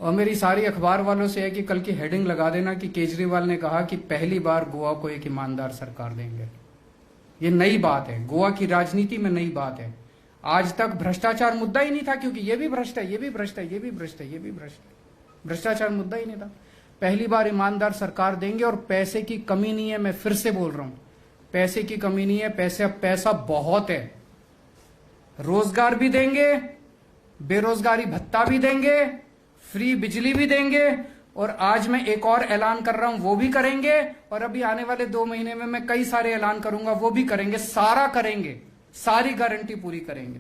और मेरी सारी अखबार वालों से है कि कल की हेडिंग लगा देना कि केजरीवाल ने कहा कि पहली बार गोवा को एक ईमानदार सरकार देंगे। ये नई बात है, गोवा की राजनीति में नई बात है। आज तक भ्रष्टाचार मुद्दा ही नहीं था, क्योंकि ये भी भ्रष्ट है, ये भी भ्रष्ट है, ये भी भ्रष्ट है, ये भी भ्रष्ट है। भ्रष्टाचार मुद्दा ही नहीं था। पहली बार ईमानदार सरकार देंगे और पैसे की कमी नहीं है। मैं फिर से बोल रहा हूं, पैसे की कमी नहीं है, पैसा बहुत है। रोजगार भी देंगे, बेरोजगारी भत्ता भी देंगे, फ्री बिजली भी देंगे, और आज मैं एक और ऐलान कर रहा हूं, वो भी करेंगे। और अभी आने वाले 2 महीने में मैं कई सारे ऐलान करूंगा, वो भी करेंगे। सारा करेंगे, सारी गारंटी पूरी करेंगे।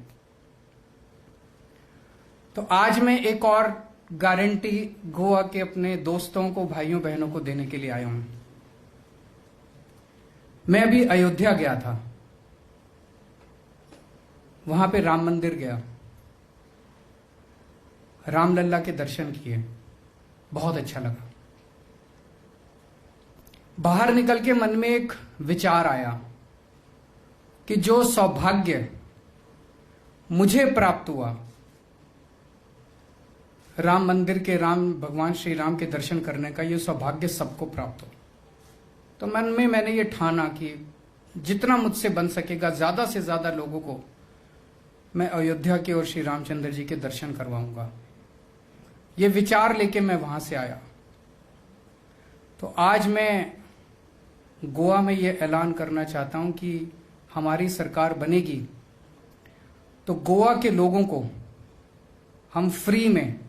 तो आज मैं एक और गारंटी गोवा के अपने दोस्तों को, भाइयों बहनों को देने के लिए आया हूं। मैं अभी अयोध्या गया था, वहां पे राम मंदिर गया, रामलल्ला के दर्शन किए, बहुत अच्छा लगा। बाहर निकल के मन में एक विचार आया कि जो सौभाग्य मुझे प्राप्त हुआ राम मंदिर के, भगवान श्री राम के दर्शन करने का, ये सौभाग्य सबको प्राप्त हो। तो मन में मैंने ये ठाना कि जितना मुझसे बन सकेगा ज्यादा से ज्यादा लोगों को मैं अयोध्या के और श्री रामचंद्र जी के दर्शन करवाऊंगा। ये विचार लेके मैं वहां से आया। तो आज मैं गोवा में ये ऐलान करना चाहता हूं कि हमारी सरकार बनेगी तो गोवा के लोगों को हम फ्री में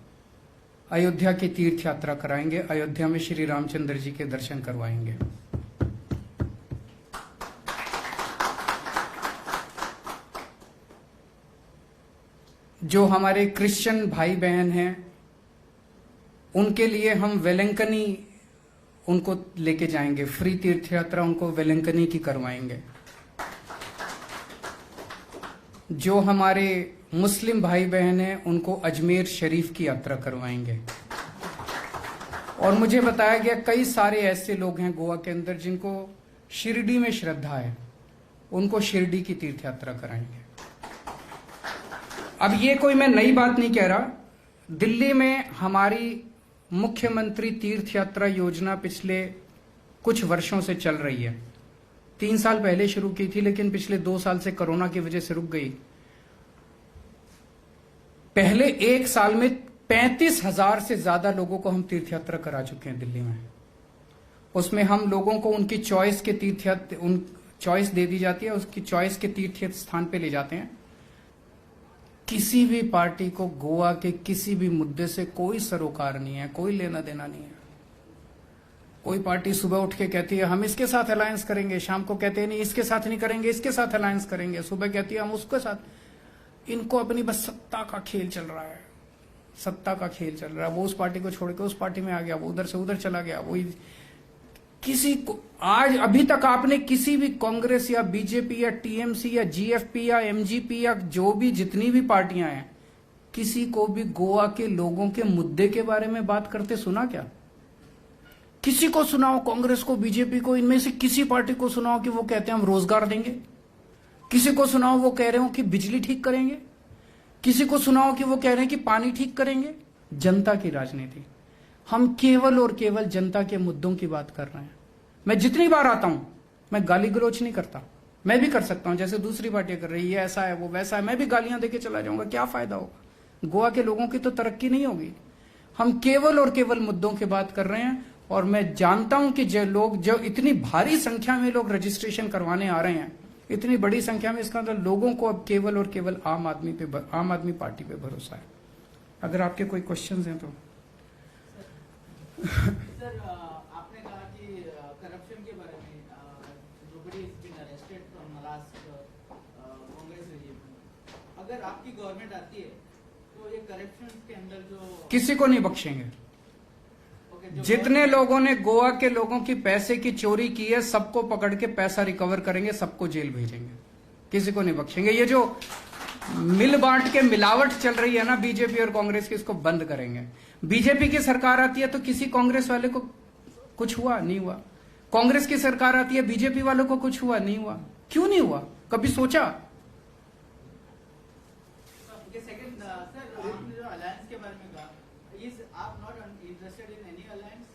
अयोध्या की तीर्थ यात्रा कराएंगे, अयोध्या में श्री रामचंद्र जी के दर्शन करवाएंगे। जो हमारे क्रिश्चियन भाई बहन हैं उनके लिए हम वेलंकनी उनको लेके जाएंगे, फ्री तीर्थ यात्रा उनको वेलंकनी की करवाएंगे। जो हमारे मुस्लिम भाई बहन हैं उनको अजमेर शरीफ की यात्रा करवाएंगे। और मुझे बताया गया कई सारे ऐसे लोग हैं गोवा के अंदर जिनको शिरडी में श्रद्धा है, उनको शिरडी की तीर्थ यात्रा कराएंगे। अब ये कोई मैं नई बात नहीं कह रहा। दिल्ली में हमारी मुख्यमंत्री तीर्थ यात्रा योजना पिछले कुछ वर्षों से चल रही है। 3 साल पहले शुरू की थी, लेकिन पिछले 2 साल से कोरोना की वजह से रुक गई। पहले 1 साल में 35,000 से ज्यादा लोगों को हम तीर्थ यात्रा करा चुके हैं दिल्ली में। उसमें हम लोगों को उनकी चॉइस के चॉइस दे दी जाती है, उसकी चॉइस के तीर्थ स्थान पे ले जाते हैं। किसी भी पार्टी को गोवा के किसी भी मुद्दे से कोई सरोकार नहीं है, कोई लेना देना नहीं है। कोई पार्टी सुबह उठ के कहती है हम इसके साथ अलायंस करेंगे, शाम को कहते हैं नहीं इसके साथ नहीं करेंगे, इसके साथ अलायंस करेंगे, सुबह कहती है हम उसके साथ। इनको अपनी बस सत्ता का खेल चल रहा है, सत्ता का खेल चल रहा है। वो उस पार्टी को छोड़ के उस पार्टी में आ गया, वो उधर से उधर चला गया। वो किसी को आज अभी तक आपने किसी भी कांग्रेस या बीजेपी या टीएमसी या जीएफपी या एमजीपी या जो भी जितनी भी पार्टियां हैं, किसी को भी गोवा के लोगों के मुद्दे के बारे में बात करते सुना क्या? किसी को सुनाओ, कांग्रेस को, बीजेपी को, इनमें से किसी पार्टी को सुनाओ कि वो कहते हैं हम रोजगार देंगे। किसी को सुनाओ वो कह रहे हो कि बिजली ठीक करेंगे। किसी को सुनाओ कि वो कह रहे हैं कि पानी ठीक करेंगे। जनता की राजनीति, हम केवल और केवल जनता के मुद्दों की बात कर रहे हैं। मैं जितनी बार आता हूं मैं गाली गलौच नहीं करता। मैं भी कर सकता हूं जैसे दूसरी पार्टियां कर रही है, ऐसा है वो वैसा है, मैं भी गालियां देके चला जाऊंगा, क्या फायदा होगा? गोवा के लोगों की तो तरक्की नहीं होगी। हम केवल और केवल मुद्दों की बात कर रहे हैं। और मैं जानता हूं कि जो इतनी भारी संख्या में लोग रजिस्ट्रेशन करवाने आ रहे हैं, इतनी बड़ी संख्या में, इसका मतलब लोगों को अब केवल और केवल आम आदमी पार्टी पे भरोसा है। अगर आपके कोई क्वेश्चंस हैं तो। सर, आपने कहा कि करप्शन के बारे में, nobody has been arrested from last Congress regime। अगर आपकी गवर्नमेंट आती है तो ये करप्शन के अंदर जो किसी को नहीं बख्शेंगे। जितने लोगों ने गोवा के लोगों की पैसे की चोरी की है सबको पकड़ के पैसा रिकवर करेंगे, सबको जेल भेजेंगे, किसी को नहीं बख्शेंगे। ये जो मिल बांट के मिलावट चल रही है ना बीजेपी और कांग्रेस की, इसको बंद करेंगे। बीजेपी की सरकार आती है तो किसी कांग्रेस वाले को कुछ हुआ नहीं हुआ, कांग्रेस की सरकार आती है बीजेपी वालों को कुछ हुआ नहीं हुआ। क्यों नहीं हुआ? कभी सोचा? सेकंड सर, आपने जो अलायंस के बारे में कहा, Is आप not interested in any alliance?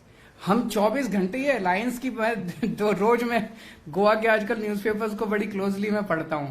हम 24 घंटे ये अलायंस की दो रोज में गोवा के आजकल न्यूज़पेपर्स को बड़ी क्लोजली मैं पढ़ता हूँ।